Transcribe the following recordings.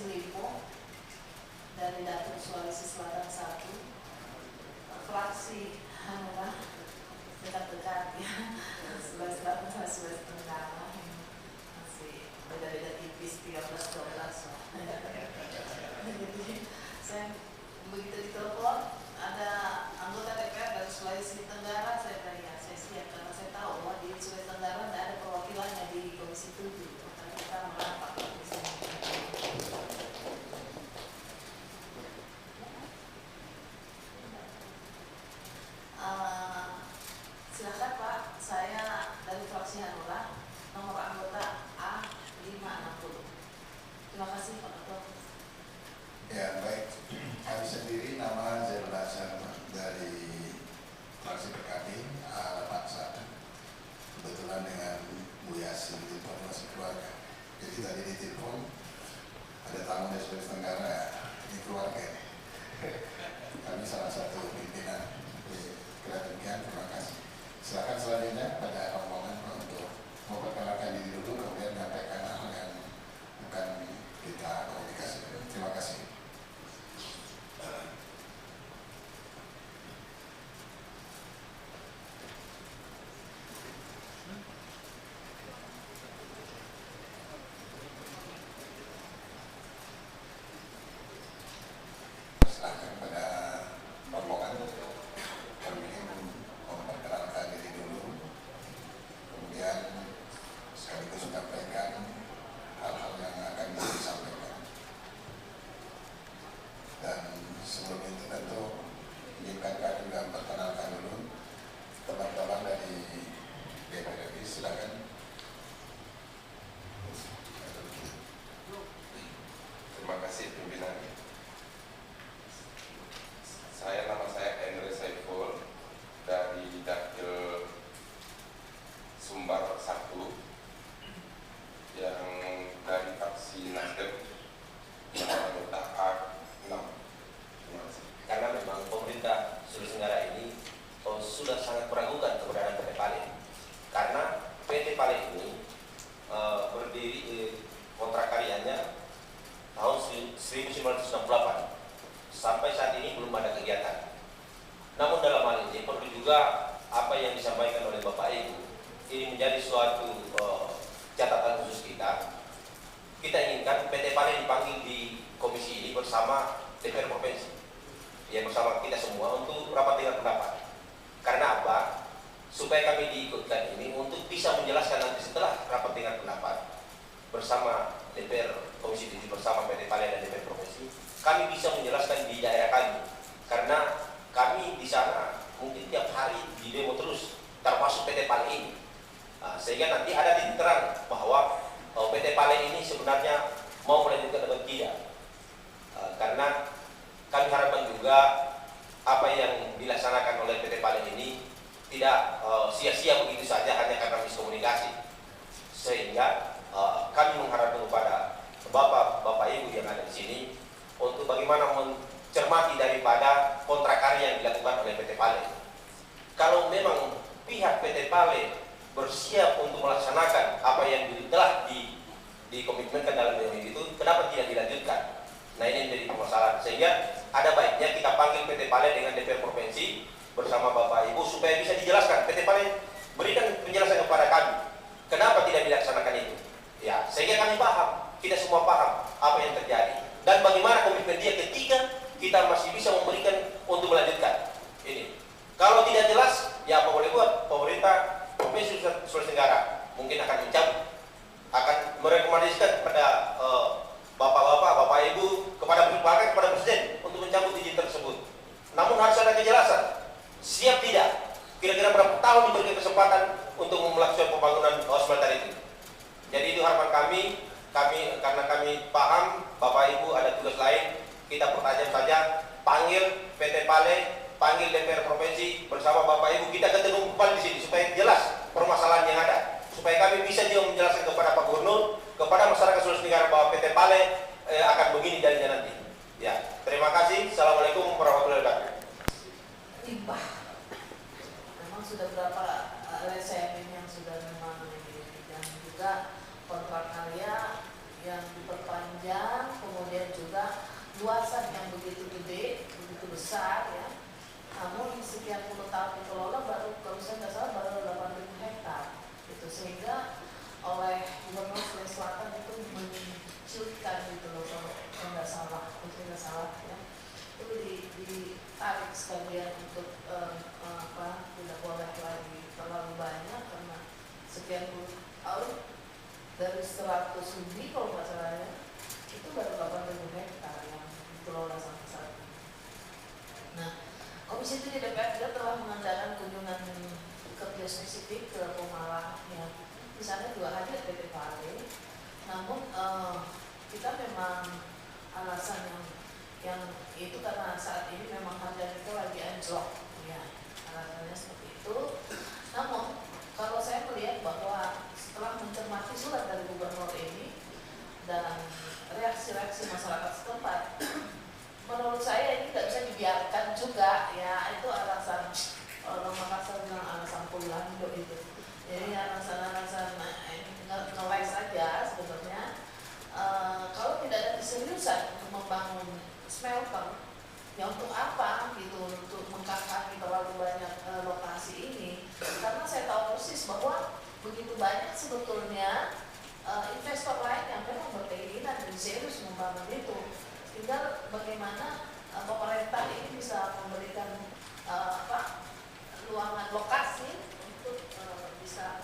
Provinsi Lipo dari Datuk Sulawesi Selatan 1, fraksi Hanura dekat-dekat ya, Sulawesi Selatan sama Sulawesi Tenggara masih beda-beda tipis 13-12. Jadi saya begitu ditelepon ada anggota DPR dari Sulawesi Tenggara, saya tanya, saya siap karena saya tahu bahwa di Sulawesi Tenggara tidak ada perwakilannya di Komisi 7, maka kita merapat di sini. Silakan Pak, saya dari fraksi Hanura, nomor anggota A560. Terima kasih Pak Ketua. Ya baik, kami sendiri nama Zainul Hasan dari fraksi PKB A81, kebetulan dengan Bu Yasi di informasi keluarga. Jadi tadi di telepon ada tamu dari Sulawesi Tenggara, ini keluarga ini. Kami salah satu pimpinan. Kira demikian, terima kasih. Silakan selanjutnya pada rombongan untuk memperkenalkan diri dulu, kemudian menyampaikan hal yang akan kita komunikasi. Terima kasih. Silakan pada rombongan. Kami memperkenalkan diri dulu, kemudian sekaligus menyampaikan hal-hal yang akan disampaikan. Dan sebelum itu tentu izinkan kami juga memperkenalkan dulu teman-teman dari DPR RI. Silakan. Terima kasih pimpinan. Nama saya Andre Saiful dari Dapil Sumbar 1 yang dari fraksi Nasdem nomor anggota A6. Terima kasih. Karena memang pemerintah Sulawesi Tenggara ini sudah sangat meragukan keberadaan PT Pale, karena PT Pale ini berdiri kontrak karyanya tahun 1968. Sampai saat ini belum ada kegiatan. Namun dalam hal ini perlu juga apa yang disampaikan oleh Bapak Ibu ini menjadi suatu catatan khusus kita. Kita inginkan PT Pale dipanggil di komisi ini bersama DPR Provinsi, ya bersama kita semua untuk rapat dengar pendapat. Karena apa? Supaya kami diikutkan ini untuk bisa menjelaskan nanti setelah rapat dengar pendapat bersama DPR Komisi 7 bersama PT Pale dan DPR Provinsi, kami bisa menjelaskan di daerah kami, karena kami di sana mungkin tiap hari di demo terus, termasuk PT Pale ini. Sehingga nanti ada titik terang bahwa PT Pale ini sebenarnya mau melanjutkan atau tidak. Karena kami harapkan juga apa yang dilaksanakan oleh PT Pale ini tidak sia-sia begitu saja hanya karena miskomunikasi. Sehingga kami mengharapkan kepada Bapak Ibu yang ada di sini untuk bagaimana mencermati daripada kontrak karya yang dilakukan oleh PT Pale. Kalau memang pihak PT Pale bersiap untuk melaksanakan apa yang telah dikomitmenkan dalam MOU itu, kenapa tidak dilanjutkan? Nah, ini menjadi permasalahan. Sehingga ada baiknya kita panggil PT Pale dengan DPR Provinsi bersama Bapak Ibu supaya bisa dijelaskan. PT Pale berikan penjelasan kepada kami kenapa tidak dilaksanakan itu. Ya, sehingga kami paham, kita semua paham apa yang terjadi dan bagaimana komitmen dia ketika kita masih bisa memberikan untuk melanjutkan ini. Kalau tidak jelas, ya apa boleh buat? Pemerintah Provinsi Sulawesi Tenggara mungkin akan mencabut, akan merekomendasikan kepada Bapak Ibu, bahkan kepada Presiden untuk mencabut izin tersebut. Namun harus ada kejelasan, siap tidak? Kira-kira berapa tahun diberikan kesempatan untuk melakukan pembangunan smelter itu? Jadi itu harapan kami karena kami paham Bapak Ibu ada tugas lain, kita pertajam saja, panggil PT Pale, panggil DPR Provinsi bersama Bapak Ibu, kita ketemu kembali di sini supaya jelas permasalahan yang ada, supaya kami bisa juga menjelaskan kepada Pak Gubernur, kepada masyarakat Sulawesi Tenggara bahwa PT Pale akan begini jadinya nanti. Ya, terima kasih. Assalamualaikum warahmatullahi wabarakatuh. Timbah, memang sudah berapa LSM yang sudah memang dan juga kontrak karya yang diperpanjang, kemudian besar ya. Namun sekian puluh tahun dikelola baru, kalau saya nggak salah, baru 8.000 hektar. Gitu. Sehingga oleh Gubernur Sulawesi Selatan itu menciutkan gitu loh, kalau nggak salah, ya. Itu ditarik sekalian untuk tidak boleh lagi terlalu banyak karena sekian puluh tahun dari 100 lebih kalau nggak salah ya, itu baru 8.000 hektar yang dikelola sampai saat ini. Nah, Komisi 7 DPR juga telah mengadakan kunjungan kerja spesifik ke Pemalang ya. Di sana juga hadir PT Pale. Namun kita memang alasan yang itu karena saat ini memang harga kita lagi anjlok ya, alasannya seperti itu. Namun kalau saya melihat bahwa setelah mencermati surat dari gubernur ini dan reaksi-reaksi masyarakat setempat, menurut saya ini tidak bisa dibiarkan juga ya. Itu alasan orang Makassar bilang alasan pulando itu. Jadi alasan-alasan ngeles saja sebenarnya. Kalau tidak ada keseriusan untuk membangun smelter, ya untuk apa gitu, untuk mengkakangi terlalu banyak lokasi ini? Karena saya tahu persis bahwa begitu banyak sebetulnya investor lain yang memang berkeinginan dan serius membangun itu. Tinggal bagaimana pemerintah ini bisa memberikan luangan lokasi untuk bisa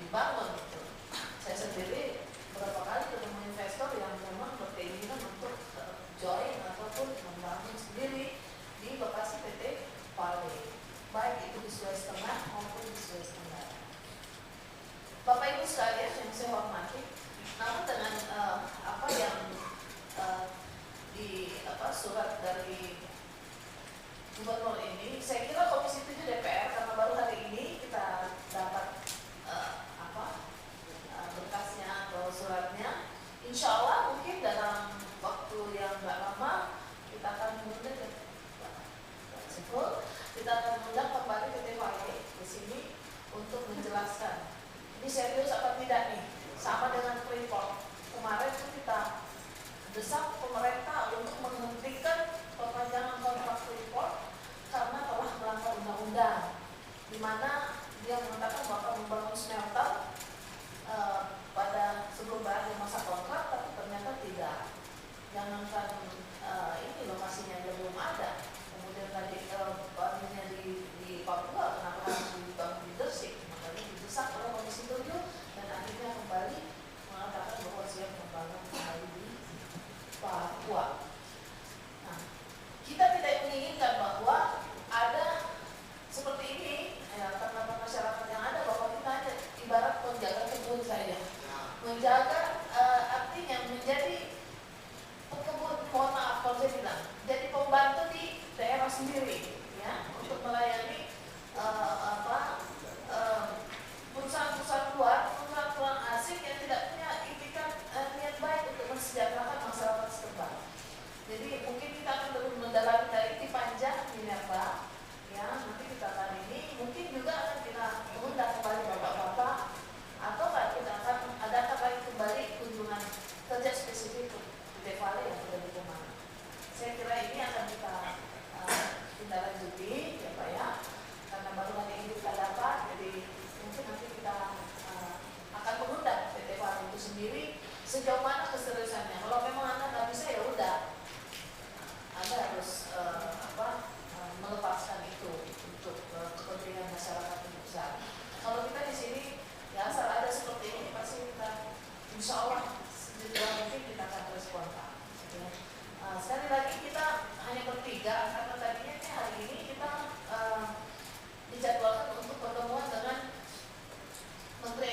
dibangun gitu. Saya sendiri beberapa kali ketemu investor yang memang berkeinginan untuk join ataupun membangun sendiri di lokasi PT Pale, baik itu di Sulawesi Tengah maupun di Sulawesi Tenggara. Bapak Ibu sekalian yang saya hormati, namun dengan apa yang surat dari gubernur ini, saya kira Komisi 7 DPR karena baru hari ini kita dapat berkasnya atau suratnya, insya Allah mungkin dalam waktu yang nggak lama kita akan mengundang kembali PT Pale di sini untuk menjelaskan ini serius apa tidak nih, sama dengan Freeport. Kemarin itu kita desak pemerintah untuk menghentikan perpanjangan kontrak Freeport karena telah melanggar undang-undang, di mana dia mengatakan bakal membangun smelter pada sebelum berakhir masa kontrak, tapi ternyata tidak. Jangankan ini lokasinya belum ada, kemudian tadi bangunnya di Papua, kenapa harus dibangun di Gresik? Makanya didesak oleh Komisi 7 dan akhirnya kembali mengatakan bahwa siap membangun kembali di Papua. Nah, kita tidak menginginkan bahwa ada seperti ini ya, karena masyarakat yang ada bahwa kita hanya ibarat penjaga kebun saja, menjaga artinya menjadi pekebun, mohon maaf kalau saya bilang, jadi pembantu di daerah sendiri ya, untuk melayani perusahaan-perusahaan luar, perusahaan asing yang tidak punya itikat niat baik untuk mensejahterakan masyarakat setempat. Jadi mungkin kita akan terus mendalami dari ini panjang Minerba ya, nanti kita akan ini mungkin juga akan kita mengundang kembali bapak-bapak, atau kita akan adakan lagi kembali kunjungan kerja spesifik di Pale yang sudah di Pemalang. Saya kira ini akan kita tindak lanjuti ya Pak ya, karena baru hari ini kita dapat, jadi mungkin nanti kita akan mengundang PT Pale itu sendiri sejauh mana keseriusannya. Kalau memang Anda nggak bisa ya udah, Anda harus melepaskan itu untuk kepentingan masyarakat yang besar. Kalau kita di sini ya asal ada seperti ini pasti kita insya Allah sejauh mungkin kita akan respon Pak. Ya. Sekali lagi kita hanya bertiga karena tadinya hari ini kita dijadwalkan untuk pertemuan dengan Menteri